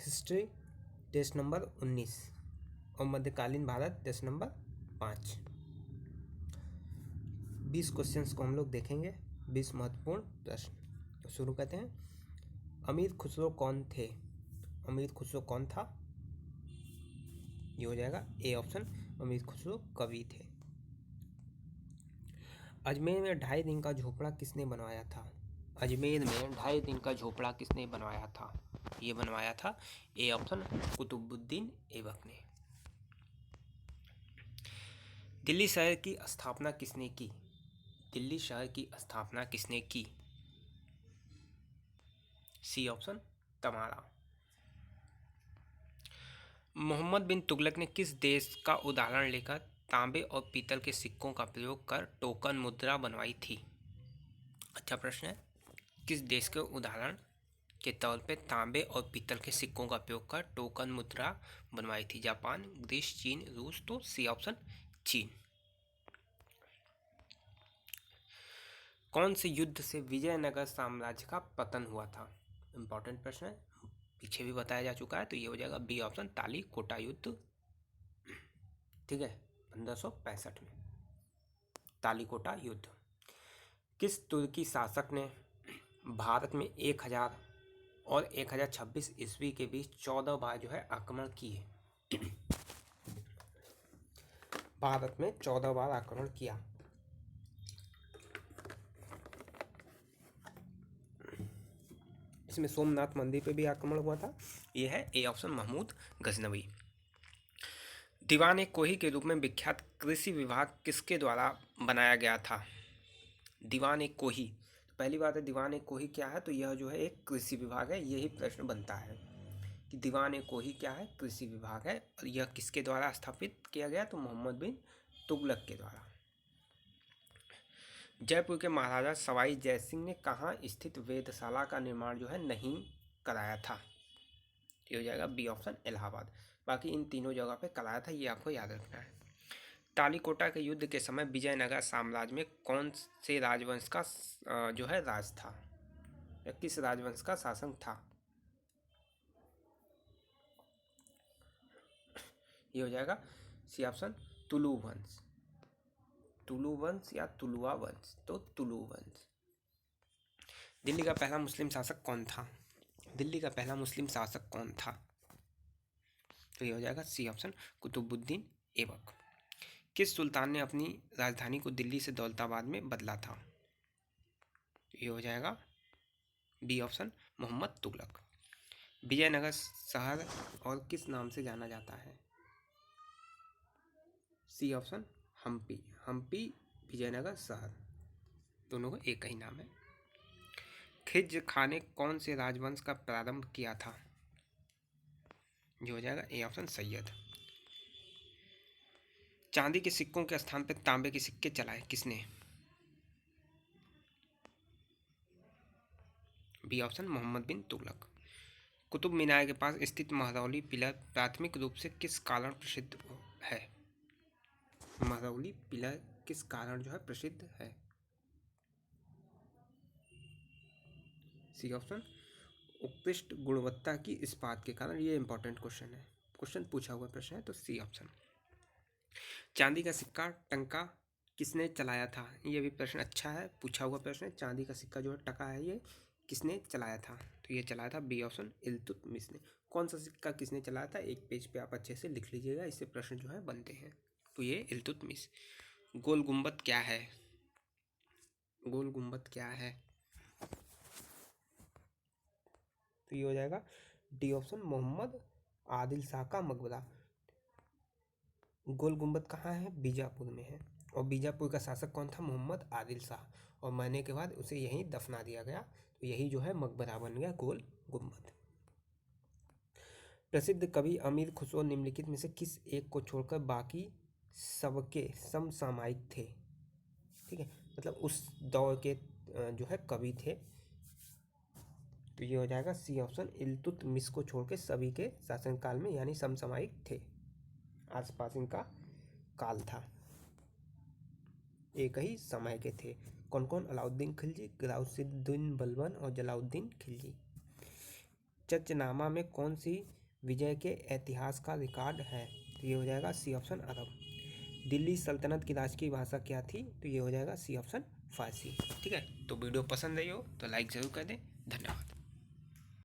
History test number 19 और मध्यकालीन Bharat test number 5। 20 questions को हम लोग देखेंगे, 20 महत्वपूर्ण प्रश्न। तो शुरू करते हैं। अमीर खुसरो कौन थे? अमीर खुसरो कौन था? ये हो जाएगा ए ऑप्शन, अमीर खुसरो कवि थे। अजमेर में 2.5 दिन का झोपड़ा किसने बनवाया था? अजमेर में 2.5 दिन का झोपड़ा किसने बनवाया था? ये बनवाया था ए ऑप्शन, कुतुबुद्दीन ऐबक ने। दिल्ली शहर की स्थापना किसने की? दिल्ली शहर की स्थापना किसने की? सी ऑप्शन, तमारा। मोहम्मद बिन तुगलक ने किस देश का उदाहरण लेकर तांबे और पीतल के सिक्कों का प्रयोग कर टोकन मुद्रा बनवाई थी? अच्छा प्रश्न है। किस देश के उदाहरण के तौर पे तांबे और पीतल के सिक्कों का प्रयोग कर टोकन मुद्रा बनवाई थी? जापान, ग्रीस, चीन, रूस। तो सी ऑप्शन, चीन। कौन से युद्ध से विजयनगर साम्राज्य का पतन हुआ था? इंपॉर्टेंट प्रश्न है, पीछे भी बताया जा चुका है। तो ये हो जाएगा बी ऑप्शन, तालीकोटा युद्ध। ठीक है, 1565 में तालीकोटा युद्ध। किस तुर्की शासक ने भारत में 1000 और 1026 ईस्वी के बीच 14 बार जो है आक्रमण किए? भारत में 14 बार आक्रमण किया। इसमें सोमनाथ मंदिर पे भी आक्रमण हुआ था। यह है ए ऑप्शन, महमूद गजनवी। दीवान कोही के रूप में विख्यात कृषि विभाग किसके द्वारा बनाया गया था? दीवान कोही, तो पहली बात है दीवान कोही क्या है? तो यह जो है एक कृषि विभाग है। यही प्रश्न बनता है कि दीवान कोही क्या है? कृषि विभाग है। और यह किसके द्वारा स्थापित किया गया? तो मोहम्मद बिन तुगलक के द्वारा। जयपुर के महाराजा सवाई जयसिंह ने कहाँ स्थित वेधशाला का निर्माण जो है नहीं कराया था? ये हो जाएगा बी ऑप्शन, इलाहाबाद। बाकी इन तीनों जगह पे कराया था, ये आपको याद रखना है। तालीकोटा के युद्ध के समय विजयनगर साम्राज्य में कौन से राजवंश का जो है राज था, या किस राजवंश का शासन था? ये हो जाएगा सी ऑप्शन, तुलु वंश। तुलु वंश या तुलुआ वंश, तो तुलु वंश। दिल्ली का पहला मुस्लिम शासक कौन था? दिल्ली का पहला मुस्लिम शासक कौन था? तो ये हो जाएगा सी ऑप्शन, कुतुबुद्दीन ऐबक। किस सुल्तान ने अपनी राजधानी को दिल्ली से दौलताबाद में बदला था? ये हो जाएगा बी ऑप्शन, मोहम्मद तुगलक। विजयनगर शहर और किस नाम से जाना जाता है? C option, Hampi. हम्पी विजयनगर शहर, दोनों का एक ही नाम है। खिज्र खान ने कौन से राजवंश का प्रारंभ किया था? जो हो जाएगा ए ऑप्शन, सैयद। चांदी के सिक्कों के स्थान पर तांबे के सिक्के चलाए किसने? बी ऑप्शन, मोहम्मद बिन तुगलक। कुतुब मीनार के पास स्थित महरौली पिलर प्राथमिक रूप से किस कारण प्रसिद्ध है? महरौली पिलर किस कारण जो है प्रसिद्ध है? सी ऑप्शन, उत्कृष्ट गुणवत्ता की इस्पात के कारण। ये इंपॉर्टेंट क्वेश्चन है, क्वेश्चन पूछा हुआ प्रश्न है। तो सी ऑप्शन। चांदी का सिक्का टंका किसने चलाया था? ये भी प्रश्न अच्छा है, पूछा हुआ प्रश्न है। चांदी का सिक्का जो है टका है, ये किसने चलाया था? तो ये चलाया था बी ऑप्शन, इल्तुतमिश ने। कौन सा सिक्का किसने चलाया था? एक पेज पे आप अच्छे से लिख लीजिएगा, इससे प्रश्न जो है बनते हैं। तो ये इल्तुतमिश। गोल गुंबद क्या है? गोल गुंबद क्या है? तो ये हो जाएगा डी ऑप्शन, मोहम्मद आदिल शाह का मकबरा। गोल गुंबद कहाँ है? बीजापुर में है। और बीजापुर का शासक कौन था? मोहम्मद आदिल शाह। और मरने के बाद उसे यहीं दफना दिया गया। तो यही जो है मकबरा बन गया, गोल गुंबद। प्रसिद्ध कवि अमीर खुसरो निम्नलिखित में से किस एक को छोड़कर बाकी सबके समसामयिक थे? ठीक है, मतलब उस दौर के जो है कवि थे। तो ये हो जाएगा सी ऑप्शन, इल्तुतमिश को छोड़ के सभी के शासनकाल में यानी समसामयिक थे, आसपास इनका काल था, एक ही समय के थे। कौन कौन? अलाउद्दीन खिलजी, गियासुद्दीन बलबन और जलालुद्दीन खिलजी। चचनामा में कौन सी विजय के इतिहास का रिकॉर्ड है, तो ये हो जाएगा सी ऑप्शन अरब। दिल्ली सल्तनत की राजकीय भाषा क्या थी, तो ये हो जाएगा सी ऑप्शन फारसी। ठीक है, तो वीडियो पसंद आई हो तो लाइक ज़रूर कर दें। धन्यवाद।